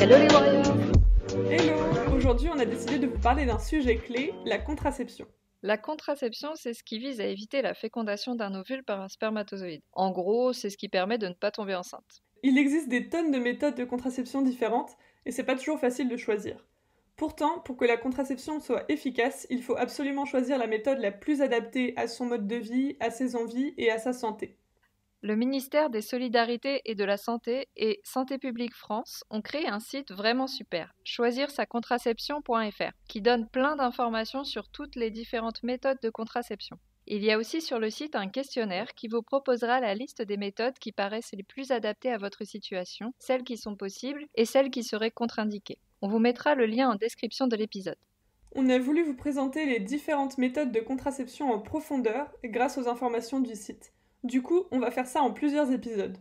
Hello les warriors! Hello! Aujourd'hui, on a décidé de vous parler d'un sujet clé, la contraception. La contraception, c'est ce qui vise à éviter la fécondation d'un ovule par un spermatozoïde. En gros, c'est ce qui permet de ne pas tomber enceinte. Il existe des tonnes de méthodes de contraception différentes et c'est pas toujours facile de choisir. Pourtant, pour que la contraception soit efficace, il faut absolument choisir la méthode la plus adaptée à son mode de vie, à ses envies et à sa santé. Le ministère des Solidarités et de la Santé et Santé publique France ont créé un site vraiment super, choisirsacontraception.fr, qui donne plein d'informations sur toutes les différentes méthodes de contraception. Il y a aussi sur le site un questionnaire qui vous proposera la liste des méthodes qui paraissent les plus adaptées à votre situation, celles qui sont possibles et celles qui seraient contre-indiquées. On vous mettra le lien en description de l'épisode. On a voulu vous présenter les différentes méthodes de contraception en profondeur grâce aux informations du site. Du coup, on va faire ça en plusieurs épisodes.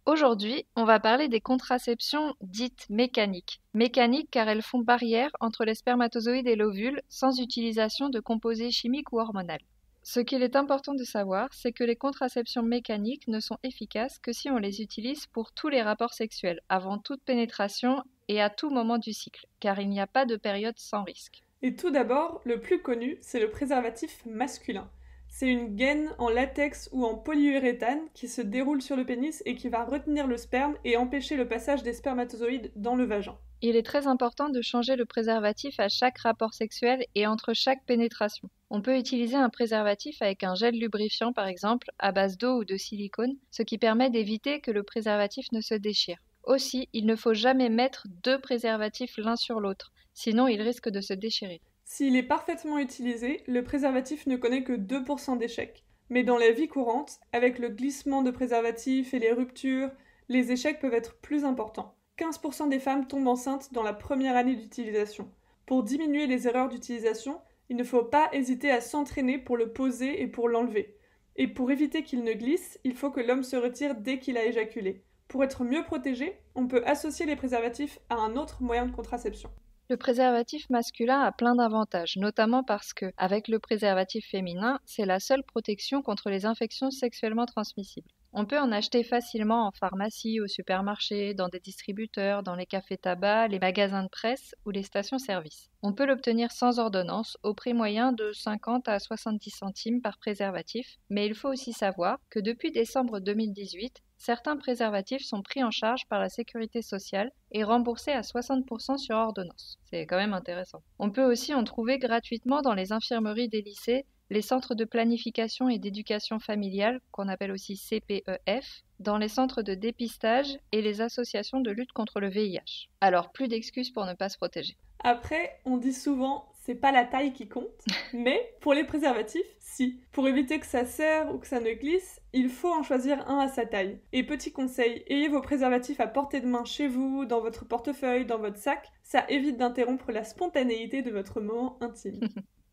Aujourd'hui, on va parler des contraceptions dites mécaniques. Mécaniques car elles font barrière entre les spermatozoïdes et l'ovule sans utilisation de composés chimiques ou hormonaux. Ce qu'il est important de savoir, c'est que les contraceptions mécaniques ne sont efficaces que si on les utilise pour tous les rapports sexuels, avant toute pénétration et à tout moment du cycle, car il n'y a pas de période sans risque. Et tout d'abord, le plus connu, c'est le préservatif masculin. C'est une gaine en latex ou en polyuréthane qui se déroule sur le pénis et qui va retenir le sperme et empêcher le passage des spermatozoïdes dans le vagin. Il est très important de changer le préservatif à chaque rapport sexuel et entre chaque pénétration. On peut utiliser un préservatif avec un gel lubrifiant par exemple, à base d'eau ou de silicone, ce qui permet d'éviter que le préservatif ne se déchire. Aussi, il ne faut jamais mettre deux préservatifs l'un sur l'autre, sinon ils risquent de se déchirer. S'il est parfaitement utilisé, le préservatif ne connaît que 2% d'échecs. Mais dans la vie courante, avec le glissement de préservatif et les ruptures, les échecs peuvent être plus importants. 15% des femmes tombent enceintes dans la première année d'utilisation. Pour diminuer les erreurs d'utilisation, il ne faut pas hésiter à s'entraîner pour le poser et pour l'enlever. Et pour éviter qu'il ne glisse, il faut que l'homme se retire dès qu'il a éjaculé. Pour être mieux protégé, on peut associer les préservatifs à un autre moyen de contraception. Le préservatif masculin a plein d'avantages, notamment parce que, avec le préservatif féminin, c'est la seule protection contre les infections sexuellement transmissibles. On peut en acheter facilement en pharmacie, au supermarché, dans des distributeurs, dans les cafés-tabac, les magasins de presse ou les stations-service. On peut l'obtenir sans ordonnance, au prix moyen de 50 à 70 centimes par préservatif, mais il faut aussi savoir que depuis décembre 2018, certains préservatifs sont pris en charge par la sécurité sociale et remboursés à 60% sur ordonnance. C'est quand même intéressant. On peut aussi en trouver gratuitement dans les infirmeries des lycées, les centres de planification et d'éducation familiale, qu'on appelle aussi CPEF, dans les centres de dépistage et les associations de lutte contre le VIH. Alors, plus d'excuses pour ne pas se protéger. Après, on dit souvent, c'est pas la taille qui compte, mais pour les préservatifs, si. Pour éviter que ça serre ou que ça ne glisse, il faut en choisir un à sa taille. Et petit conseil, ayez vos préservatifs à portée de main chez vous, dans votre portefeuille, dans votre sac, ça évite d'interrompre la spontanéité de votre moment intime.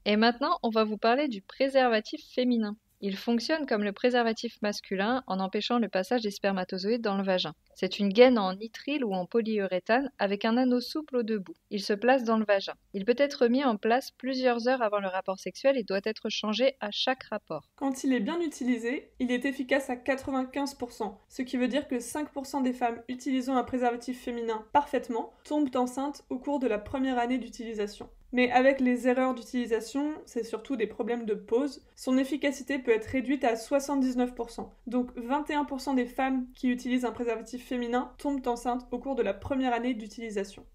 Et maintenant, on va vous parler du préservatif féminin. Il fonctionne comme le préservatif masculin en empêchant le passage des spermatozoïdes dans le vagin. C'est une gaine en nitrile ou en polyuréthane avec un anneau souple au debout. Il se place dans le vagin. Il peut être mis en place plusieurs heures avant le rapport sexuel et doit être changé à chaque rapport. Quand il est bien utilisé, il est efficace à 95%, ce qui veut dire que 5% des femmes utilisant un préservatif féminin parfaitement tombent enceintes au cours de la première année d'utilisation. Mais avec les erreurs d'utilisation, c'est surtout des problèmes de pause, son efficacité peut être réduite à 79%. Donc 21% des femmes qui utilisent un préservatif féminin tombent enceintes au cours de la première année d'utilisation.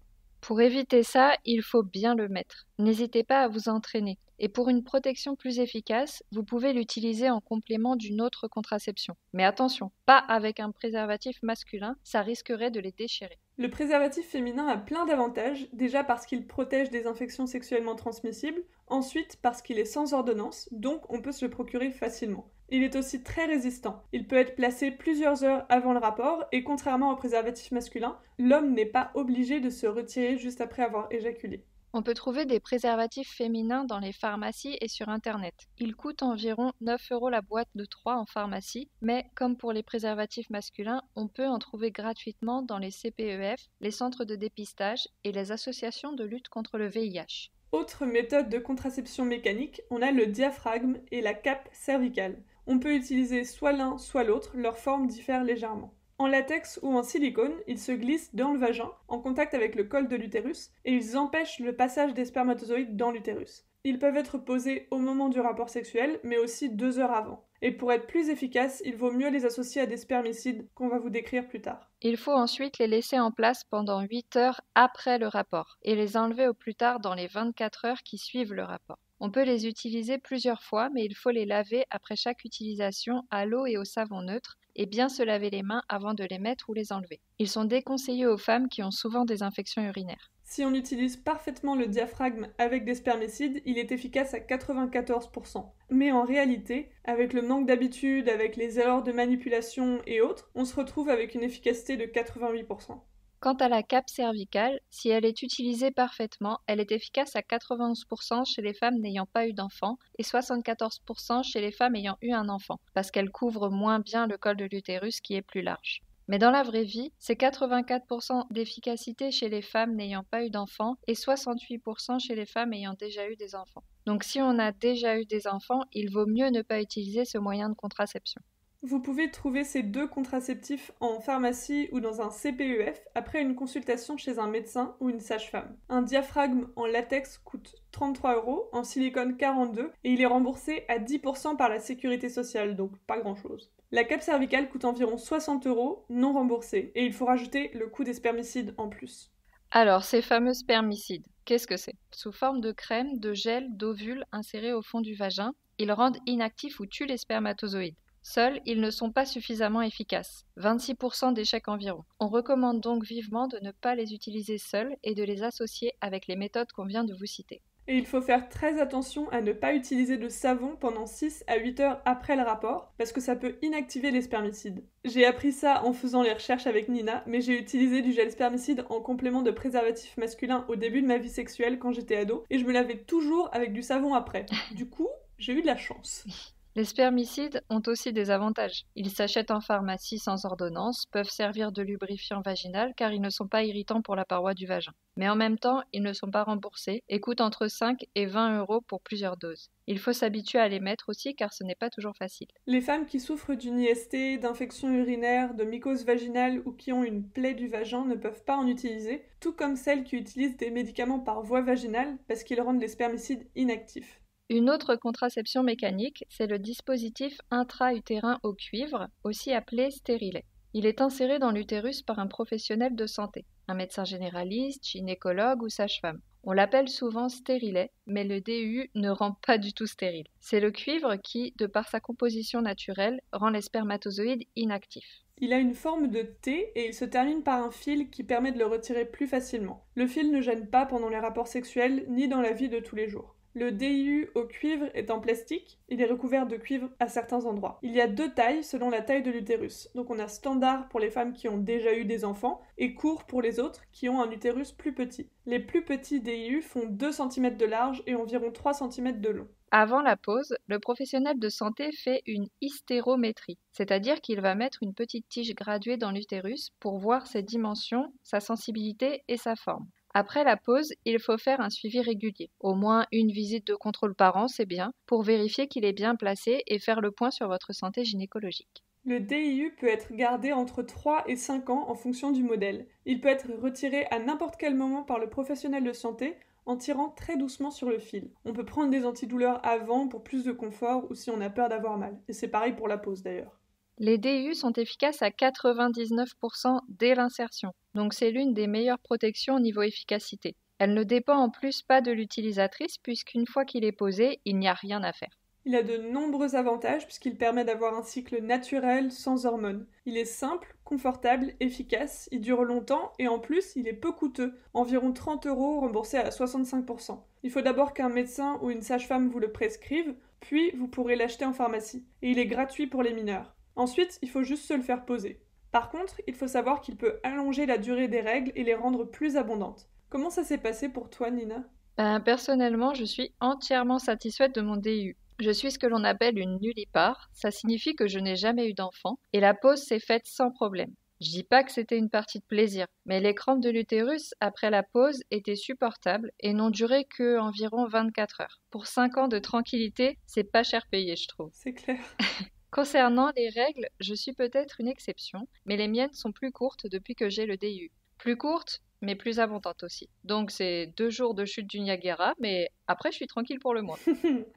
Pour éviter ça, il faut bien le mettre. N'hésitez pas à vous entraîner. Et pour une protection plus efficace, vous pouvez l'utiliser en complément d'une autre contraception. Mais attention, pas avec un préservatif masculin, ça risquerait de les déchirer. Le préservatif féminin a plein d'avantages, déjà parce qu'il protège des infections sexuellement transmissibles, ensuite parce qu'il est sans ordonnance, donc on peut se le procurer facilement. Il est aussi très résistant. Il peut être placé plusieurs heures avant le rapport et contrairement au préservatif masculin, l'homme n'est pas obligé de se retirer juste après avoir éjaculé. On peut trouver des préservatifs féminins dans les pharmacies et sur Internet. Ils coûtent environ 9 € la boîte de 3 en pharmacie, mais comme pour les préservatifs masculins, on peut en trouver gratuitement dans les CPEF, les centres de dépistage et les associations de lutte contre le VIH. Autre méthode de contraception mécanique, on a le diaphragme et la cape cervicale. On peut utiliser soit l'un soit l'autre, leur forme diffère légèrement. En latex ou en silicone, ils se glissent dans le vagin, en contact avec le col de l'utérus, et ils empêchent le passage des spermatozoïdes dans l'utérus. Ils peuvent être posés au moment du rapport sexuel, mais aussi 2 heures avant. Et pour être plus efficaces, il vaut mieux les associer à des spermicides qu'on va vous décrire plus tard. Il faut ensuite les laisser en place pendant 8 heures après le rapport et les enlever au plus tard dans les 24 heures qui suivent le rapport. On peut les utiliser plusieurs fois, mais il faut les laver après chaque utilisation à l'eau et au savon neutre et bien se laver les mains avant de les mettre ou les enlever. Ils sont déconseillés aux femmes qui ont souvent des infections urinaires. Si on utilise parfaitement le diaphragme avec des spermicides, il est efficace à 94%. Mais en réalité, avec le manque d'habitude, avec les erreurs de manipulation et autres, on se retrouve avec une efficacité de 88%. Quant à la cape cervicale, si elle est utilisée parfaitement, elle est efficace à 91% chez les femmes n'ayant pas eu d'enfant et 74% chez les femmes ayant eu un enfant, parce qu'elle couvre moins bien le col de l'utérus qui est plus large. Mais dans la vraie vie, c'est 84% d'efficacité chez les femmes n'ayant pas eu d'enfant et 68% chez les femmes ayant déjà eu des enfants. Donc si on a déjà eu des enfants, il vaut mieux ne pas utiliser ce moyen de contraception. Vous pouvez trouver ces 2 contraceptifs en pharmacie ou dans un CPEF après une consultation chez un médecin ou une sage-femme. Un diaphragme en latex coûte 33 €, en silicone 42 et il est remboursé à 10% par la sécurité sociale, donc pas grand-chose. La cape cervicale coûte environ 60 € non remboursée et il faut rajouter le coût des spermicides en plus. Alors, ces fameux spermicides, qu'est-ce que c'est? Sous forme de crème, de gel, d'ovules insérés au fond du vagin, ils rendent inactifs ou tuent les spermatozoïdes. Seuls, ils ne sont pas suffisamment efficaces, 26% d'échecs environ. On recommande donc vivement de ne pas les utiliser seuls et de les associer avec les méthodes qu'on vient de vous citer. Et il faut faire très attention à ne pas utiliser de savon pendant 6 à 8 heures après le rapport, parce que ça peut inactiver les spermicides. J'ai appris ça en faisant les recherches avec Nina, mais j'ai utilisé du gel spermicide en complément de préservatif masculin au début de ma vie sexuelle quand j'étais ado, et je me lavais toujours avec du savon après. Du coup, j'ai eu de la chance. Les spermicides ont aussi des avantages. Ils s'achètent en pharmacie sans ordonnance, peuvent servir de lubrifiant vaginal car ils ne sont pas irritants pour la paroi du vagin. Mais en même temps, ils ne sont pas remboursés et coûtent entre 5 et 20 € pour plusieurs doses. Il faut s'habituer à les mettre aussi car ce n'est pas toujours facile. Les femmes qui souffrent d'une IST, d'infection urinaire, de mycose vaginale ou qui ont une plaie du vagin ne peuvent pas en utiliser, tout comme celles qui utilisent des médicaments par voie vaginale parce qu'ils rendent les spermicides inactifs. Une autre contraception mécanique, c'est le dispositif intra-utérin au cuivre, aussi appelé stérilet. Il est inséré dans l'utérus par un professionnel de santé, un médecin généraliste, gynécologue ou sage-femme. On l'appelle souvent stérilet, mais le DU ne rend pas du tout stérile. C'est le cuivre qui, de par sa composition naturelle, rend les spermatozoïdes inactifs. Il a une forme de T et il se termine par un fil qui permet de le retirer plus facilement. Le fil ne gêne pas pendant les rapports sexuels ni dans la vie de tous les jours. Le DIU au cuivre est en plastique, il est recouvert de cuivre à certains endroits. Il y a 2 tailles selon la taille de l'utérus. Donc on a standard pour les femmes qui ont déjà eu des enfants et court pour les autres qui ont un utérus plus petit. Les plus petits DIU font 2 cm de large et environ 3 cm de long. Avant la pause, le professionnel de santé fait une hystérométrie, c'est-à-dire qu'il va mettre une petite tige graduée dans l'utérus pour voir ses dimensions, sa sensibilité et sa forme. Après la pause, il faut faire un suivi régulier. Au moins une visite de contrôle par an, c'est bien, pour vérifier qu'il est bien placé et faire le point sur votre santé gynécologique. Le DIU peut être gardé entre 3 et 5 ans en fonction du modèle. Il peut être retiré à n'importe quel moment par le professionnel de santé en tirant très doucement sur le fil. On peut prendre des antidouleurs avant pour plus de confort ou si on a peur d'avoir mal. Et c'est pareil pour la pause d'ailleurs. Les DU sont efficaces à 99% dès l'insertion, donc c'est l'une des meilleures protections au niveau efficacité. Elle ne dépend en plus pas de l'utilisatrice puisqu'une fois qu'il est posé, il n'y a rien à faire. Il a de nombreux avantages puisqu'il permet d'avoir un cycle naturel sans hormones. Il est simple, confortable, efficace, il dure longtemps et en plus il est peu coûteux, environ 30 € remboursés à 65%. Il faut d'abord qu'un médecin ou une sage-femme vous le prescrive, puis vous pourrez l'acheter en pharmacie. Et il est gratuit pour les mineurs. Ensuite, il faut juste se le faire poser. Par contre, il faut savoir qu'il peut allonger la durée des règles et les rendre plus abondantes. Comment ça s'est passé pour toi, Nina ? Personnellement, je suis entièrement satisfaite de mon DU. Je suis ce que l'on appelle une nullipare, ça signifie que je n'ai jamais eu d'enfant, et la pause s'est faite sans problème. Je dis pas que c'était une partie de plaisir, mais les crampes de l'utérus après la pause étaient supportables et n'ont duré que environ 24 heures. Pour 5 ans de tranquillité, c'est pas cher payé, je trouve. C'est clair. Concernant les règles, je suis peut-être une exception, mais les miennes sont plus courtes depuis que j'ai le DIU. Plus courtes, mais plus abondantes aussi. Donc c'est 2 jours de chute du Niagara, mais après je suis tranquille pour le mois.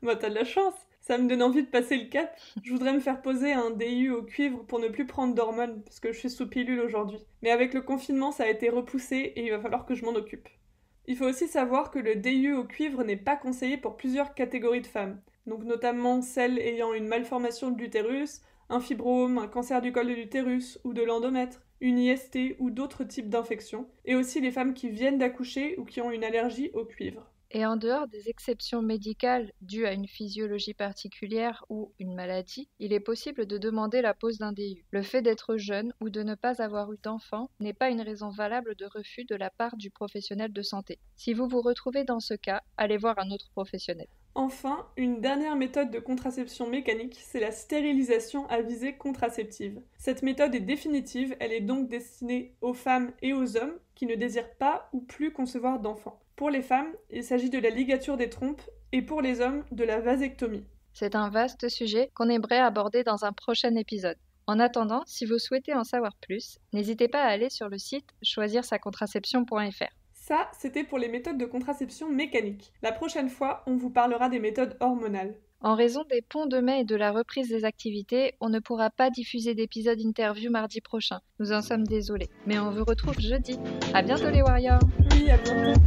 Bah t'as de la chance, ça me donne envie de passer le cap. Je voudrais me faire poser un DIU au cuivre pour ne plus prendre d'hormones, parce que je suis sous pilule aujourd'hui. Mais avec le confinement, ça a été repoussé et il va falloir que je m'en occupe. Il faut aussi savoir que le DIU au cuivre n'est pas conseillé pour plusieurs catégories de femmes, donc notamment celles ayant une malformation de l'utérus, un fibrome, un cancer du col de l'utérus ou de l'endomètre, une IST ou d'autres types d'infections, et aussi les femmes qui viennent d'accoucher ou qui ont une allergie au cuivre. Et en dehors des exceptions médicales dues à une physiologie particulière ou une maladie, il est possible de demander la pose d'un DIU. Le fait d'être jeune ou de ne pas avoir eu d'enfant n'est pas une raison valable de refus de la part du professionnel de santé. Si vous vous retrouvez dans ce cas, allez voir un autre professionnel. Enfin, une dernière méthode de contraception mécanique, c'est la stérilisation à visée contraceptive. Cette méthode est définitive, elle est donc destinée aux femmes et aux hommes qui ne désirent pas ou plus concevoir d'enfants. Pour les femmes, il s'agit de la ligature des trompes et pour les hommes, de la vasectomie. C'est un vaste sujet qu'on aimerait aborder dans un prochain épisode. En attendant, si vous souhaitez en savoir plus, n'hésitez pas à aller sur le site choisirsacontraception.fr. Ça, c'était pour les méthodes de contraception mécanique. La prochaine fois, on vous parlera des méthodes hormonales. En raison des ponts de mai et de la reprise des activités, on ne pourra pas diffuser d'épisode interview mardi prochain. Nous en sommes désolés. Mais on vous retrouve jeudi. À bientôt les Warriors! Oui, à bientôt!